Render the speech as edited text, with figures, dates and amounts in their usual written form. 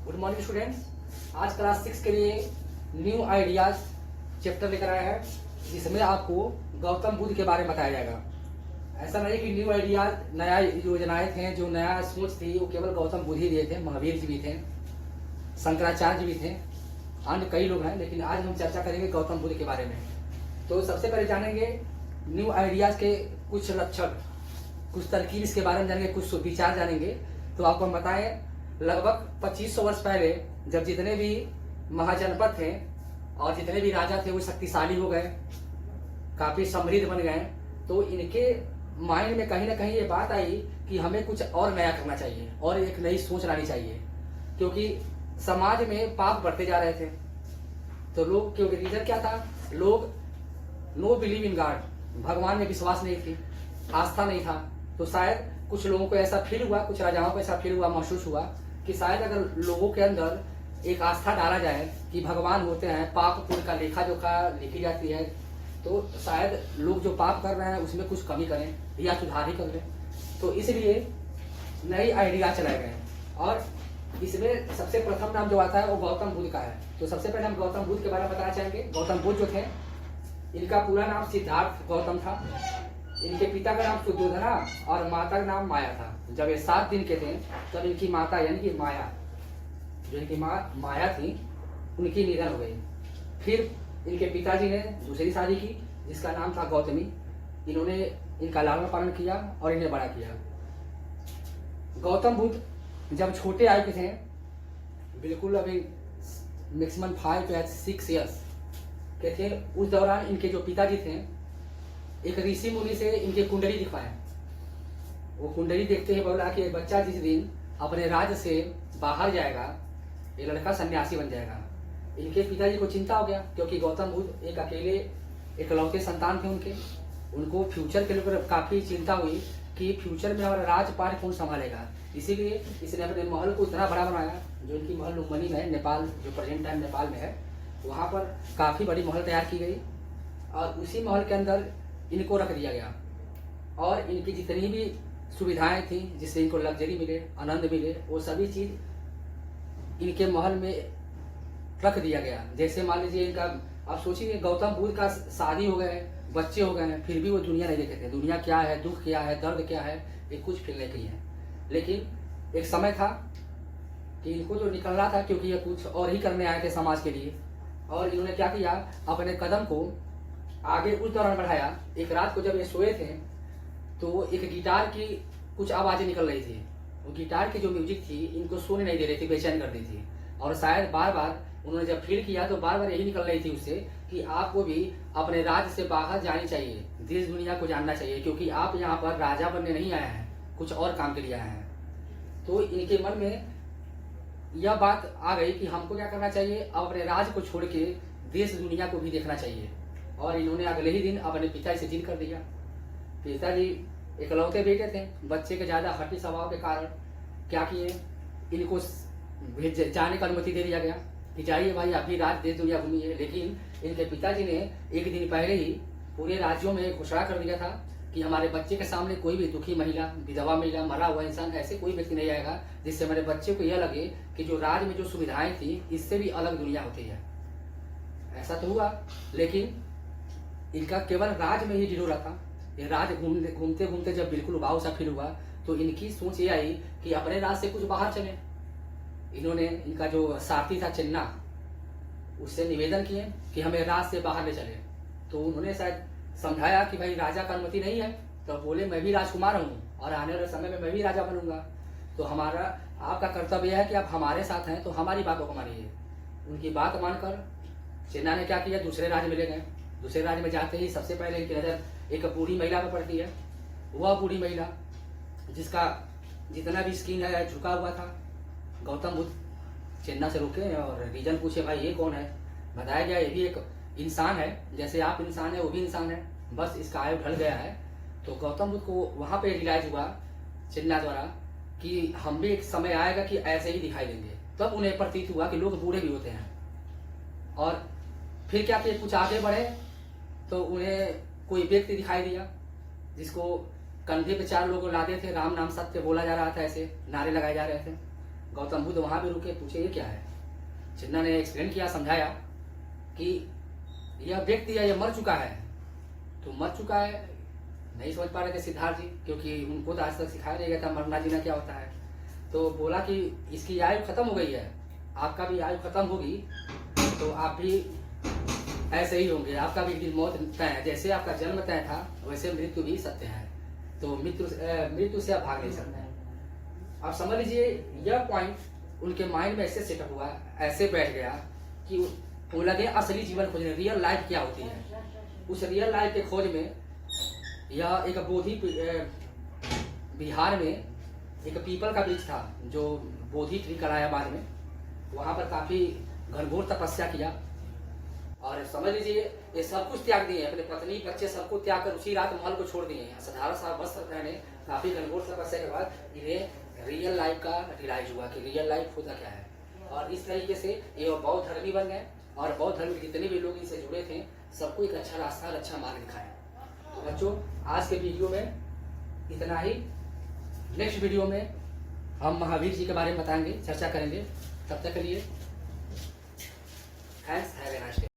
Good morning students. आज class 6 के लिए न्यू आइडियाज चैप्टर लेकर आया है, जिसमें आपको गौतम बुद्ध के बारे में बताया जाएगा। ऐसा नहीं कि न्यू आइडियाज नया योजनाएं थे, जो नया सोच थी वो केवल गौतम बुद्ध ही दिए थे। महावीर जी भी थे, शंकराचार्य जी भी थे, अन्य कई लोग हैं, लेकिन आज हम चर्चा करेंगे गौतम बुद्ध के बारे में। तो सबसे पहले जानेंगे न्यू आइडियाज के कुछ लक्षण, कुछ तरकीब इसके बारे में जानेंगे, कुछ विचार जानेंगे। तो आपको हम बताएं, लगभग 2500 वर्ष पहले जब जितने भी महाजनपद थे और जितने भी राजा थे वो शक्तिशाली हो गए, काफी समृद्ध बन गए, तो इनके माइंड में कहीं ना कहीं ये बात आई कि हमें कुछ और नया करना चाहिए और एक नई सोच लानी चाहिए, क्योंकि समाज में पाप बढ़ते जा रहे थे। तो लोग, क्योंकि रीजन क्या था, लोग नो बिलीव इन गॉड, भगवान में विश्वास नहीं थी, आस्था नहीं था। तो शायद कुछ लोगों को ऐसा फील हुआ, कुछ राजाओं को ऐसा फील हुआ, महसूस हुआ कि शायद अगर लोगों के अंदर एक आस्था डाला जाए कि भगवान होते हैं, पाप पुण्य का लेखा जोखा लिखी जाती है, तो शायद लोग जो पाप कर रहे हैं उसमें कुछ कमी करें या सुधार ही कर लें। तो इसलिए नई आइडिया चलाए गए और इसमें सबसे प्रथम नाम जो आता है वो गौतम बुद्ध का है। तो सबसे पहले हम गौतम बुद्ध के बारे में बताना चाहेंगे। गौतम बुद्ध जो थे, इनका पूरा नाम सिद्धार्थ गौतम था। इनके पिता का नाम सुद्धोधना और माता का नाम माया था। जब ये 7 दिन के थे तब इनकी माता यानी कि माया, जो इनकी माँ माया थी, उनकी निधन हो गई। फिर इनके पिताजी ने दूसरी शादी की जिसका नाम था गौतमी। इन्होंने इनका लालन पालन किया और इन्हें बड़ा किया। गौतम बुद्ध जब छोटे आयु के थे, बिल्कुल अभी मैक्सिमम 5 या 6 ईयर्स के थे, उस दौरान इनके जो पिताजी थे एक ऋषि मुनि से इनके कुंडली दिखवाए। वो कुंडली देखते ही बोला कि बच्चा जिस दिन अपने राज्य से बाहर जाएगा, ये लड़का सन्यासी बन जाएगा। इनके पिताजी को चिंता हो गया, क्योंकि गौतम बुद्ध एक अकेले इकलौते संतान थे उनके। उनको फ्यूचर के लिए काफी चिंता हुई कि फ्यूचर में हमारा राजपाट कौन संभालेगा। इसीलिए इसने अपने महल को इतना बड़ा बनाया, जो इनकी महल लुम्बिनी में है, नेपाल, जो प्रेजेंट टाइम नेपाल में है, वहां पर काफी बड़ी महल तैयार की गई और उसी महल के अंदर इनको रख दिया गया। और इनकी जितनी भी सुविधाएं थी जिससे इनको लग्जरी मिले, आनंद मिले, वो सभी चीज इनके महल में रख दिया गया। जैसे मान लीजिए इनका, आप सोचिए गौतम बुद्ध का शादी हो गए, बच्चे हो गए हैं, फिर भी वो दुनिया नहीं देखे थे। दुनिया क्या है, दुख क्या है, दर्द क्या है, ये कुछ फील नहीं किए हैं। लेकिन एक समय था कि इनको जो निकलना था, क्योंकि ये कुछ और ही करने आए थे समाज के लिए। और इन्होंने क्या किया, अपने कदम को आगे उस दौरान बढ़ाया। एक रात को जब ये सोए थे तो एक गिटार की कुछ आवाजें निकल रही थी। वो गिटार की जो म्यूजिक थी इनको सोने नहीं दे रही थी, बेचैन कर दी थी। और शायद बार बार उन्होंने जब फील किया तो बार बार यही निकल रही थी उससे कि आपको भी अपने राज्य से बाहर जानी चाहिए, देश दुनिया को जानना चाहिए, क्योंकि आप यहाँ पर राजा बनने नहीं आए हैं, कुछ और काम के लिए आए हैं। तो इनके मन में यह बात आ गई कि हमको क्या करना चाहिए, अब अपने राज्य को छोड़ के देश दुनिया को भी देखना चाहिए। और इन्होंने अगले ही दिन अपने पिताजी से जिद कर दिया। पिताजी इकलौते बेटे थे, बच्चे के ज्यादा हठी स्वभाव के कारण क्या किए, इनको जाने का अनुमति दे दिया गया कि जाइए भाई, आप भी राज देश दुनिया घूमिए। लेकिन इनके पिताजी ने एक दिन पहले ही पूरे राज्यों में घोषणा कर दिया था कि हमारे बच्चे के सामने कोई भी दुखी महिला, विधवा महिला, मरा हुआ इंसान, ऐसे कोई व्यक्ति नहीं आएगा जिससे हमारे बच्चे को यह लगे कि जो राज्य में जो सुविधाएं थी इससे भी अलग दुनिया होती है। ऐसा तो हुआ, लेकिन इनका केवल राज में ही ढिढोरा था। ये राज घूमते घूमते जब बिल्कुल उबाऊ सा फील हुआ तो इनकी सोच ये आई कि अपने राज से कुछ बाहर चले। इन्होंने, इनका जो सारथी था चेन्ना, उससे निवेदन किए कि हमें राज से बाहर ले चले। तो उन्होंने शायद समझाया कि भाई राजा का अनुमति नहीं है, तो बोले मैं भी राजकुमार हूँ और आने वाले समय में मैं भी राजा बनूंगा, तो हमारा आपका कर्तव्य है कि आप हमारे साथ हैं तो हमारी बातों को मानिए। उनकी बात मानकर चेन्ना ने क्या किया, दूसरे राज्य में ले गए। दूसरे राज्य में जाते ही सबसे पहले इनकी नजर एक बूढ़ी महिला पर पड़ती है। वह बूढ़ी महिला जिसका जितना भी स्किन है झुका हुआ था। गौतम बुद्ध चेन्ना से रुके और रीजन पूछे, भाई ये कौन है। बताया गया ये भी एक इंसान है, जैसे आप इंसान है वो भी इंसान है, बस इसका आयु ढल गया है। तो गौतम बुद्ध को वहां पे रियलाइज हुआ चेन्ना द्वारा कि हम भी एक समय आएगा कि ऐसे ही दिखाई देंगे। तब उन्हें प्रतीत हुआ कि लोग बूढ़े भी होते हैं। और फिर क्या किए, कुछ आगे बढ़े तो उन्हें कोई व्यक्ति दिखाई दिया जिसको कंधे पे 4 लोग लादे थे, राम नाम सत्य बोला जा रहा था, ऐसे नारे लगाए जा रहे थे। गौतम बुद्ध वहां भी रुके, पूछे ये क्या है। चिन्ना ने एक्सप्लेन किया, समझाया कि यह व्यक्ति है, यह मर चुका है। तो मर चुका है, नहीं समझ पा रहे थे सिद्धार्थ जी, क्योंकि उनको तो आज तक सिखाया नहीं गया था मरना जीना क्या होता है। तो बोला कि इसकी आयु खत्म हो गई है, आपका भी आयु खत्म होगी, तो आप भी ऐसे ही होंगे, आपका भी एक दिन मौत तय है। जैसे आपका जन्म तय था वैसे मृत्यु भी सत्य है, तो मृत्यु से आप भाग नहीं सकते हैं। अब समझ लीजिए यह पॉइंट उनके माइंड में ऐसे सेटअप हुआ, ऐसे बैठ गया कि वो लगे असली जीवन खोजने, रियल लाइफ क्या होती है। उस रियल लाइफ के खोज में यह एक बोधि बिहार में एक पीपल का वृक्ष था जो बोधि ट्री कराया बाद में, वहां पर काफी घनघोर तपस्या किया और समझ लीजिए ये सब कुछ त्याग दिए, अपने पत्नी बच्चे सबको त्याग कर उसी रात महल को छोड़ दिए। साधारण सा वस्त्र पहने, काफी घनघोर तपस्या के बाद इन्हें रियल लाइफ का रियलाइज हुआ कि रियल लाइफ होता क्या है। और इस तरीके से ये बौद्ध धर्मी बन गए और बौद्ध धर्म के जितने भी लोग इनसे जुड़े थे सबको एक अच्छा रास्ता, अच्छा मार्ग दिखाया। तो बच्चों आज के वीडियो में इतना ही। नेक्स्ट वीडियो में हम महावीर जी के बारे में बताएंगे, चर्चा करेंगे। तब तक के लिए thanks, have a nice day.